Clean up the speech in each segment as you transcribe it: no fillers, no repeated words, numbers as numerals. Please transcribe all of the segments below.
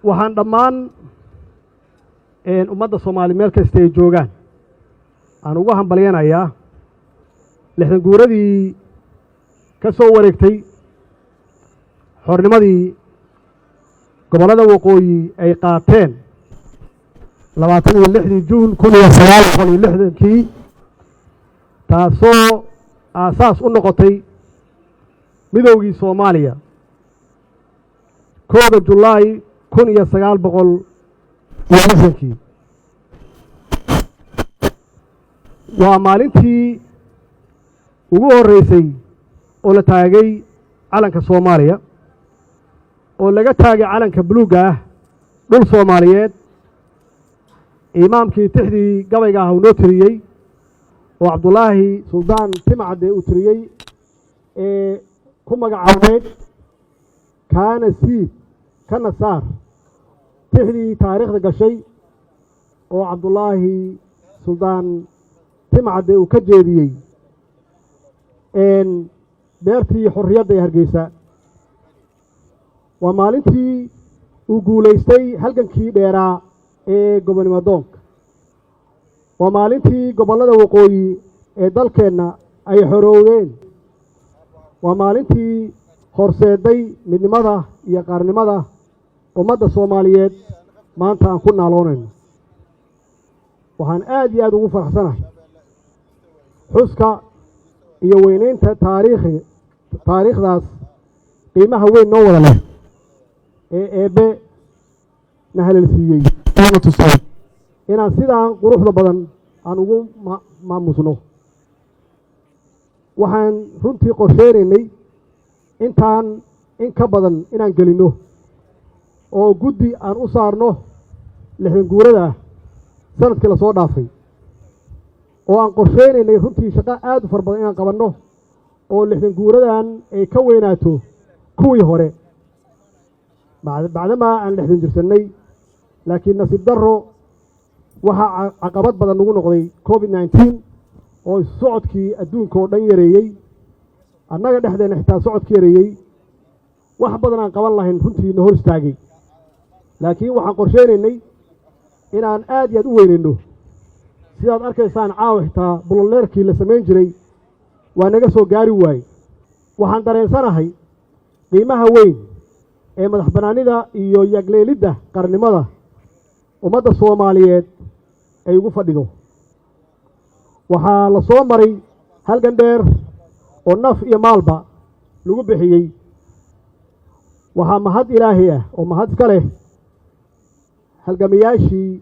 waxaan dhammaan ummadda Soomaali meel kasta ay joogaan aan ugu hambalyeeynaya 60 guuradii ka soo wareegtay xornimadii gobolada waqooyi ay qaateen 26 Juun 1960 taasoo aasaas u noqotay midowgii Soomaaliya 1 July 1960 waa maalintii ugu horeysay oo la taagay calanka Soomaaliya oo laga taagay calanka buluuga ah dhul Soomaaliyeed imaamkii tixdii gabayga ah uu noo tiriyay oo Cabdullaahi Suldaan Timcade uu tiriyay ee ku magacaabay kaana siid kana saar tixdii taariikhda gashay oo Cabdullaahi Suldaan Timcade uu ka jeediyay beertii xorriyadda ee Hargeysa waa maalintii uu guuleystay halgankii dheeraa ee gobonimo doonka waa maalintii gobollada waqooyi ee dalkeenna ay xorooween waa maalintii horseeday midnimada iyo qaranimada ummadda Soomaaliyeed maanta aan ku naaloonayno waxaan aad iyo aad ugu faraxsanahay xuska iyo weynaynta taariikhdaas qiimaha weyn noo wada leh ee eebbe na halalsiiyey oo tusay inaan sidaan quruxda badan aan ugu maamusno waxaan runtii qorsheynaynay intaan in ka badan inaan gelinno oo guddi aan u saarno 60 guurada sanadkii la soo dhaafay oo aan qorsheynaynay runtii shaqo aad u far badan inaan qabanno oo 60 guuradan ay ka weynaato kuwii hore bacdama aan 60 jirsanay laakiin nasiib darro waxa caqabad badan ugu noqday COVID-19 oo socodkii adduunka oo dhan yareeyay annaga dhexdeena xitaa socodkii yareeyay wax badan aan qaban lahayn runtii na hor istaagay laakiin waxaan qorsheynaynay inaan aad iyo aad u weynayno sidaad arkaysaan caawa xitaa buloleerkii la samayn jiray waa naga soo gaari waayey waxaan dareensanahay qiimaha weyn ee madax bannaanida iyo yagleelidda qarannimada ummadda Soomaaliyeed ay ugu fadhido waxaa la soo maray halgan dheer naf iyo maalba lagu bixiyey waxaa mahad ilaahay ah oo mahad iska leh halgamayaashii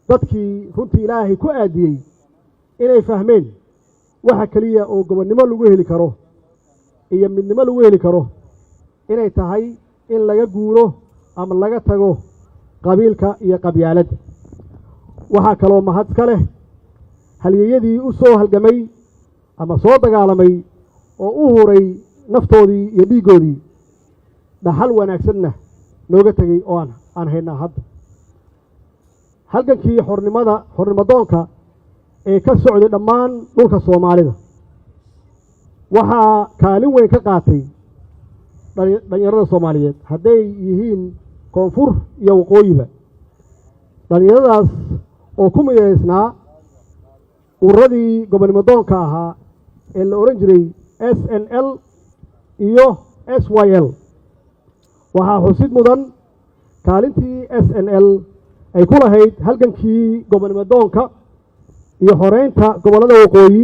dadkii runtii ilaahay ku aadiyey inay fahmeen waxa kaliya oo gobonnimo lagu heli karo iyo midnimo lagu heli karo inay tahay in laga guuro ama laga tago qabiilka iyo qabyaaladda waxaa kaloo mahad iska leh halyeeyadii u soo halgamay ama soo dagaalamay oo u huray naftoodii iyo dhiiggoodii dhaxal wanaagsanna nooga tegey oo aan haynaa hadda halgankii xornimadoonka ee ka socday dhammaan dhulka soomaalida waxaa kaalin weyn ka qaatay dhalinyarada soomaaliyeed hadday yihiin koonfur iyo waqooyiba dhalinyaradaas oo ku midaysnaa ururadii gobonnimodoonka ahaa ee la odhan jiray SNL iyo SYL waxaa xusid mudan kaalintii SNL ay ku lahayd halgankii gobonnimodoonka iyo xoreynta gobollada waqooyi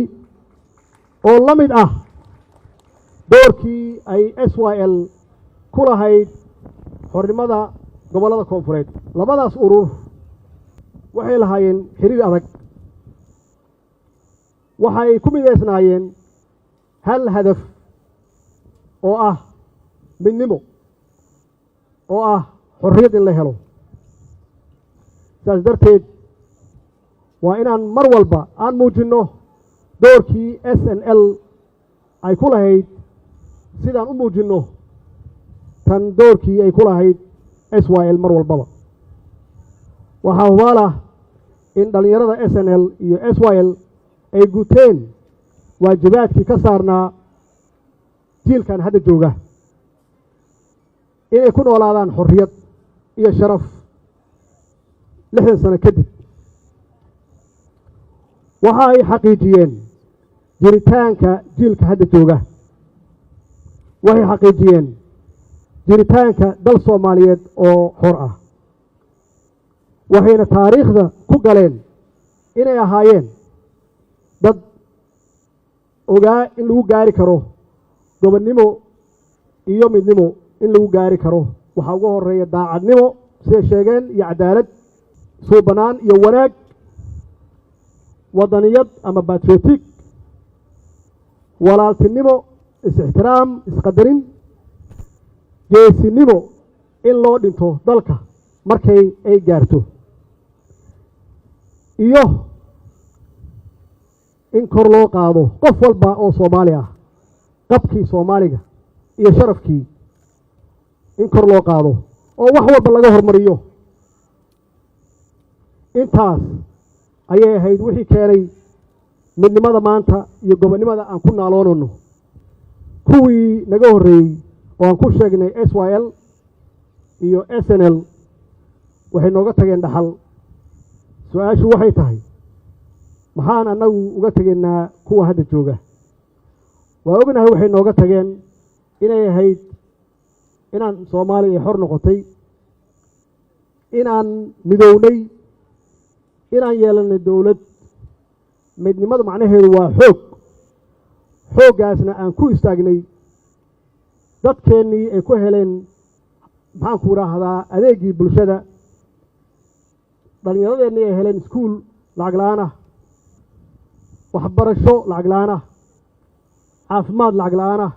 oo la mid ah doorkii ay SYL ku lahayd xornimada gobollada koonfureed labadaas urur waxay lahaayeen xiriir adag waxay ku midaysnaayeen hal hadaf oo ah midnimo oo ah xorriyad in la helo saas darteed waa inaan mar walba aan muujinno doorkii SNL ay ku lahayd sidaan u muujinno tan doorkii ay ku lahayd SYL mar walbaba waxaa hubaal ah in dhallinyarada SNL iyo SYL ay guteen waajibaadkii ka saarnaa jiilkan hadda jooga inay ku noolaadaan xorriyad iyo sharaf 60 sano kadib waxa ay xaqiijiyeen jiritaanka jiilka hadda jooga waxay xaqiijiyeen jiritaanka dal Soomaaliyeed oo xor ah waxayna taariikhda ku galeen inay ahaayeen dad ogaa in lagu gaari karo gobonnimo iyo midnimo in lagu gaari karo waxaa ugu horeeya daacadnimo siday sheegeen iyo cadaalad suubanaan iyo wanaag wadaniyad ama patriotic walaaltinimo is-ixtiraam isqadarin geesinimo in loo dhinto dalka markay ay gaarto iyo in kor loo qaado qof walba oo Soomaali ah qabkii Soomaaliga iyo sharafkii in kor loo qaado oo wax walba laga hormariyo intaas ayay ahayd wixii keenay midnimada maanta iyo gobonnimada aan ku naaloonayno kuwii naga horreeyey oo aan ku sheegnay SYL iyo SNL waxay nooga tageen dhaxal su-aashu waxay tahay maxaan annagu uga tegaynaa kuwa hadda jooga waa ognahay waxay nooga tageen inay ahayd inaan Soomaaliya ay xor noqotay inaan midownay inaan yeelanay dowlad midnimada macnaheedu waa xooggaasna aan ku istaagnay dadkeennii ay ku heleen maxaan ku raahdaa adeegii bulshada dhallinyaradeenii ay heleen iskuul lacag la'aan ah waxbarasho lacag la'aan ah caafimaad lacag la'aan ah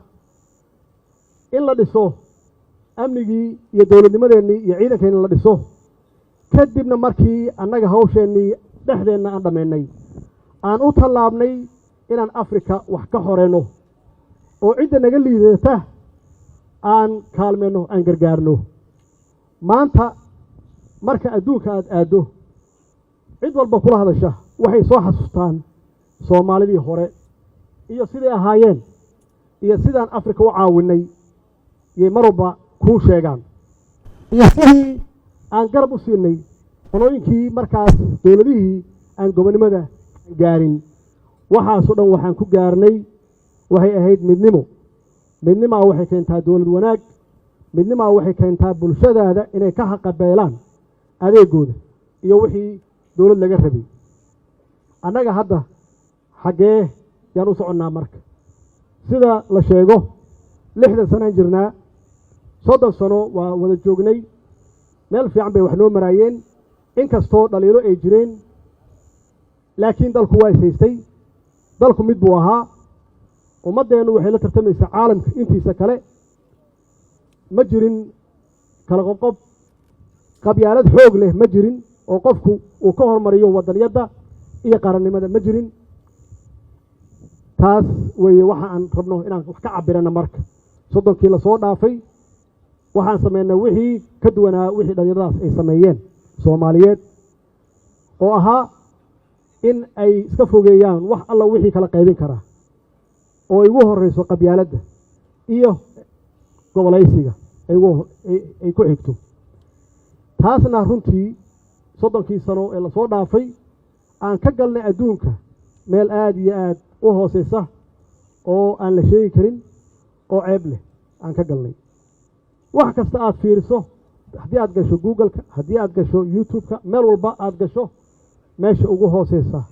in la dhiso amnigii iyo dowladnimadeennii iyo ciidankeenni la dhiso kadibna markii annaga hawsheennii dhexdeenna aan dhammaynay aan u tallaabnay inaan Afrika wax ka xoreyno oo cidda naga liidata aan kaalmeyno aan gargaarno maanta marka adduunka aad aado cid walba kula hadasha waxay soo xasuustaan Soomaalidii hore iyo siday ahaayeen iyo sidaan Afrika u caawinay iyo marba ku sheegaan iyo sidii aan garab u siinay qolooyinkii markaas dowladihii aan gobonnimada gaarin waxaasoo dhan waxaan ku gaarnay waxay ahayd midnimo waxay keentaa dowlad wanaag midnimo waxay keentaa bulshadaada inay ka xaqabeelaan adeegooda iyo wixii dowlad laga rabay annaga hadda xagee yaan u soconnaa marka sida la sheego 60 sano jirnaa 30 sano waa wada joognay meel fiican bay wax noo maraayeen inkastoo dhaliilo ay jireen laakiin dalku waa haystay dalku mid buu ahaa ummadeenu waxay la tartamaysaa caalamka intiisa kale ma jirin kala qoqob qabyaalad xoog leh ma jirin oo qofku uu ka hormariyo wadaniyada iyo qarannimada ma jirin taas way waxa aan rabno inaan wax ka cabirana marka soddonkii la soo dhaafay waxaan sameeynaa wixii ka duwanaa wixii dhalinyaradaas ay sameeyeen Soomaaliyeed oo ahaa in ay iska fogeeyaan wax alla wixii kala qaybin kara oo ay ugu horeyso qabyaaladda iyo gobolaysiga ay ku xigto taasna runtii soddonkii sano ee la soo dhaafay aan ka galnay adduunka meel aad iyo aad u hooseysa oo aan la sheegi karin oo ceeb leh aan ka galnay wax kasta aad fiiriso haddii aad gasho Google-ka haddii aad gasho YouTube-ka meel walba aad gasho meesha ugu hooseysa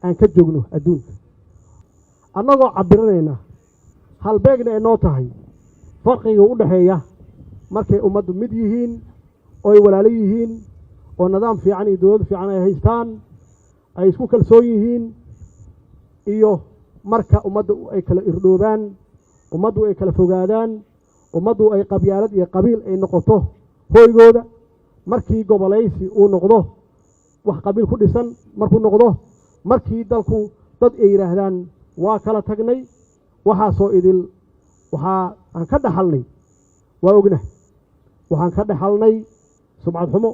aan ka joogno adduunka annagoo cabiranayna halbeegna ay noo tahay farqiga u dhaxeeya markay ummaddu mid yihiin oo ay walaalo yihiin oo nidaam fiican iyo dawlad fiican ay haystaan ay isku kalsoon yihiin iyo marka ummaddu ay kala irdhoobaan ummaddu ay kala fogaadaan ummaddu ay qabyaalad iyo qabiil ay noqoto hooygooda markii gobolaysi uu noqdo wax qabiil ku dhisan markuu noqdo markii dalku dad ay yiraahdaan waa kala tagnay waxa soo idil waxa aan ka dhaxalnay waa ognahay waxaan ka dhaxalnay sumcad xumo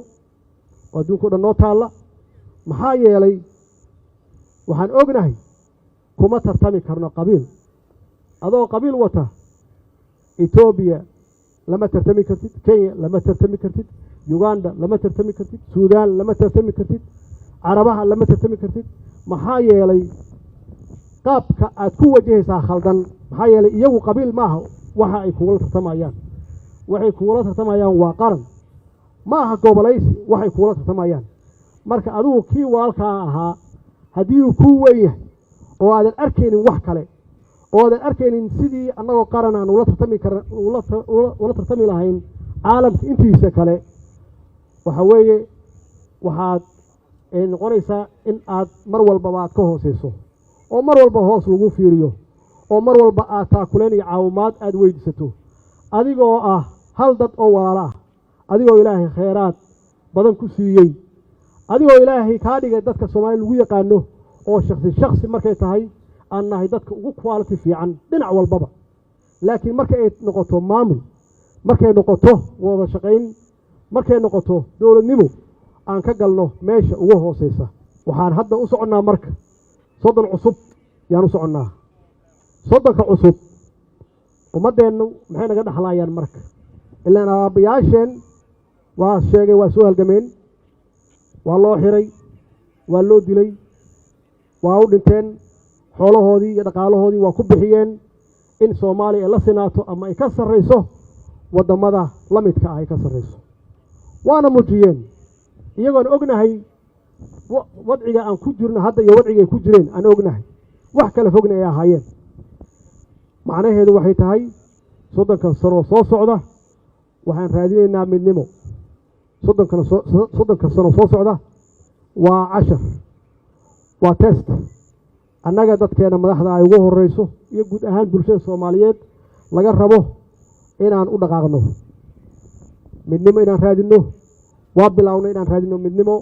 oo adduunka dhan noo taala maxaa yeelay waxaan ognahay kuma tartami karno qabiil adoo qabiil wata Ethiopia lama tartami kartid Kenya lama tartami kartid Uganda lama tartami kartid Suudaan lama tartami kartid Carabaha lama tartami kartid maxaa yeelay qaabka aad ku wajahaysaa khaldan maxaa yeelay iyagu qabiil maaha waxa ay kuula tartamayaan waxay kuula tartamayaan waa qaran maaha gobolaysi waxay kuula tartamayaan marka adigu kii walaalka ahaa hadii uu ku weeyahay oo aadan arkeenin wax kale oo aadan arkeenin sidii annagoo qaran aan ula tartami kara ula tartami lahayn caalamka intiisa kale waxa weeye waxaad noqonaysaa in aad mar walba aad ka hooseyso oo mar walba hoos lagu fiiriyo oo mar walba aad taakuleen iyo caawimaad aad weydiisato adigoo ah hal dad oo walaalo ah adigoo ilaahay khayraad badan ku siiyey adigoo ilaahay ka dhigay dadka Soomaaliya lagu yaqaano oo shakhsi markay tahay aan nahay dadka ugu quality fiican dhinac walbaba laakiin markay ay noqoto maamul markay noqoto wada shaqayn markay noqoto dawladnimo aan ka galno meesha ugu hooseysa waxaan hadda u soconaa marka soddon cusub yaan u soconaa soddonka cusub ummadeenu maxay naga dhaxlayaan marka ilaa aabayaasheen waa sheegay waa soo halgameen waa loo xiray waa loo dilay waa u dhinteen xoolahoodii iyo dhaqaalahoodii waa ku bixiyeen in Soomaaliya la sinaato ama ay ka sareyso wadamada la midka ah ay ka sareyso waana muujiyeen iyagoon ognahay wadciga aan ku jirno hadda iyo wadciga ay ku jireen aan ognahay wax kala fogna ay ahaayeen macnaheedu waxay tahay soddonka sano soo socda waxaan raadinaynaa midnimo soddonka sano soo socda waa 10 waa test annaga dadkeena madaxda ay ugu horeyso iyo guud ahaan bulshada Soomaaliyeed laga rabo inaan u dhaqaaqno midnimo inaan raadino waa bilaawna inaan raadino midnimo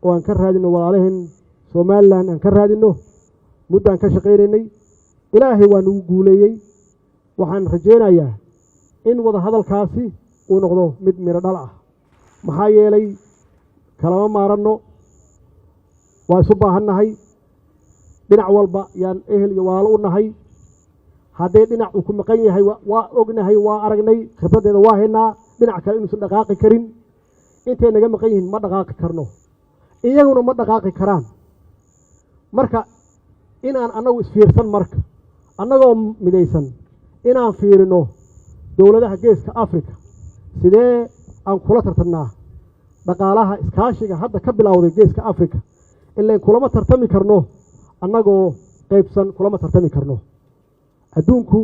oo aan ka raadino walaalahan Soomaaliland aan ka raadino muddaan ka shaqeynay ilaahay waa nagu guuleeyay waxaan rajeynayaa in wada hadalkaasi uu noqdo mid miro dhal ah maxaa yeelay kalama maarano waa isu baahannahay dhinac walba yaan ehel iyo walaalo u nahay haddii dhinac uu ku maqan yahay waa ognahay waa aragnay khibradeeda waa haynaa dhinac kale inuusan dhaqaaqi karin intay naga maqan yihiin ma dhaqaaqi karno iyaguna ma dhaqaaqi karaan marka inaan annagu isfiirsan marka annagoo midaysan inaan fiirino dawladaha geeska Afrika sidee aan kula tartamnaa dhaqaalaha iskaashiga hadda ka bilowday geeska Afrika ilaa kulama tartami karno annagoo qaybsan kulama tartami karno adduunku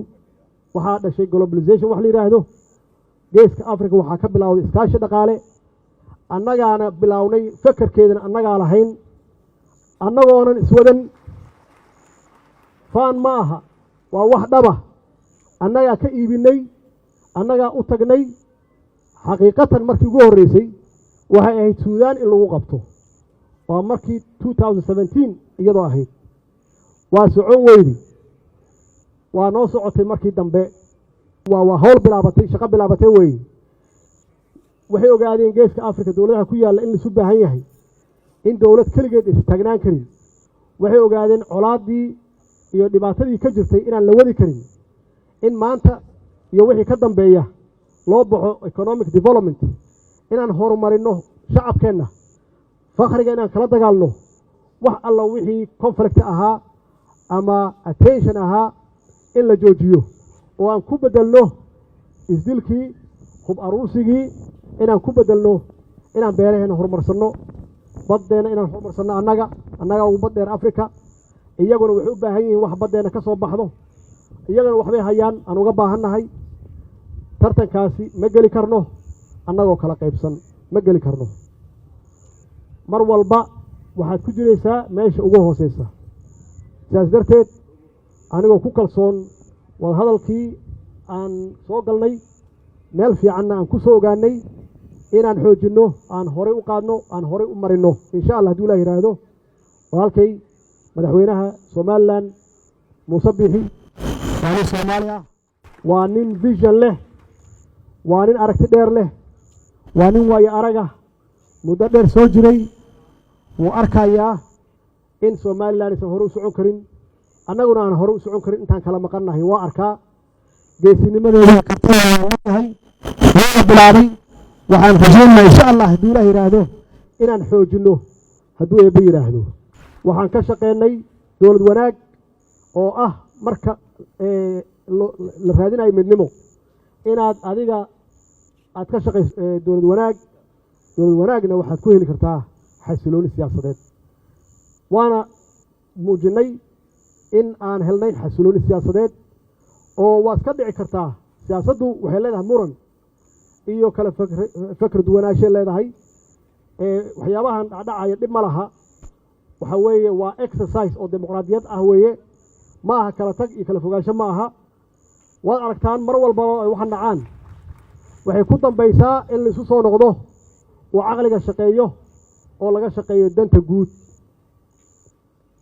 waxaa dhashay globalization wax la yidhaahdo geeska africa waxaa ka bilowday iskaashi dhaqaale annagaana bilownay fakarkeedana annagaa lahayn annagoonan iswadan faan ma aha waa wax dhaba annagaa ka iibinay annagaa u tagnay xaqiiqatan markii ugu horreysay waxay ahayd suudaan in lagu qabto waa markii 2017 iyadoo ahayd waa socon weydi waa noo socotay markii dambe waa hawl bilaabatay shaqo bilaabatay weeye waxay ogaadeen geeska africa dowladaha ku yaalla in laisu baahan yahay in dowlad keligeed istaagnaan karin waxay ogaadeen colaaddii iyo dhibaatadii ka jirtay inaan la wadi karin in maanta iyo wixii ka dambeeya loo baxo economic development inaan horumarino shacabkeenna fakhriga inaan kala dagaalno wax alla wixii conflict ahaa ama attention ahaa in la joojiyo oo aan ku bedelno isdilkii hub aruursigii inaan ku bedelno inaan beeraheena horumarsanno baddeena inaan horumarsanno annaga ugu baddeer africa iyaguna waxay u baahan yihiin wax baddeena ka soo baxdo iyagana waxbay hayaan aan uga baahannahay tartankaasi ma geli karno annagoo kala qaybsan ma geli karno mar walba waxaad ku jiraysaa meesha ugu hooseysa sidaas darteed anigoo ku kalsoon wada hadalkii aan soo galnay meel fiicanna aan ku soo ogaanay inaan xoojinno aan horey u qaadno aan horey u marinno insha allah hadduu ilaah yidhaahdo walaalkay madaxweynaha somalilan muuse biixi waa nin soomaali ah waa nin vision leh waa nin aragti dheer leh waa nin waayo araga muddo dheer soo jiray wuu arkayaa in somalilan aysan hore u socon karin annaguna aan hore u socon karin intaan kala maqannahay waa arkaa geesinimadeeda kartadahay waana bilaabay waxaan rajaynayaa insha allah hadduu ilaah yidhaahdo inaan xoojinno hadduu eebbe yidhaahdo waxaan ka shaqeynay dowlad wanaag oo ah marka la raadinayo midnimo inaad adiga aad ka shaqayso dowlad wanaagna waxaad ku heli kartaa xasilooni siyaasadeed waana muujinnay in aan helnay xasilooni siyaasadeed oo waa iska dhici kartaa siyaasaddu waxay leedahay muran iyo kale fakr duwanaashay leedahay waxyaabahan dhacaya dhib ma laha waxa weeye waa exercise oo dimuqraadiyad ah weeye ma aha kala tag iyo kala fogaansho ma aha waad aragtaan mar walbaba ay waxaan dhacaan waxay ku dambaysaa in laisu soo noqdo oo caqliga shaqeeyo oo laga shaqeeyo danta guud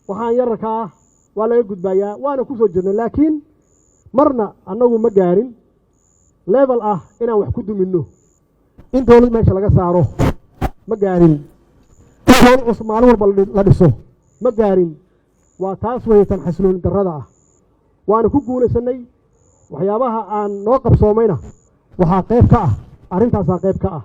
waxaan yararka ah waa laga gudbayaa waana ku soo jirnay laakiin marna annagu ma gaarin level ah inaan wax ku duminno in dowlad meesha laga saaro ma gaarin in dowlad cusub maalin walba la dhiso ma gaarin waa taas weytan xasilooni darrada ah waana ku guulaysanay waxyaabaha aan noo qabsoomayna waxaa qayb ka ah arrintaasaa qayb ka ah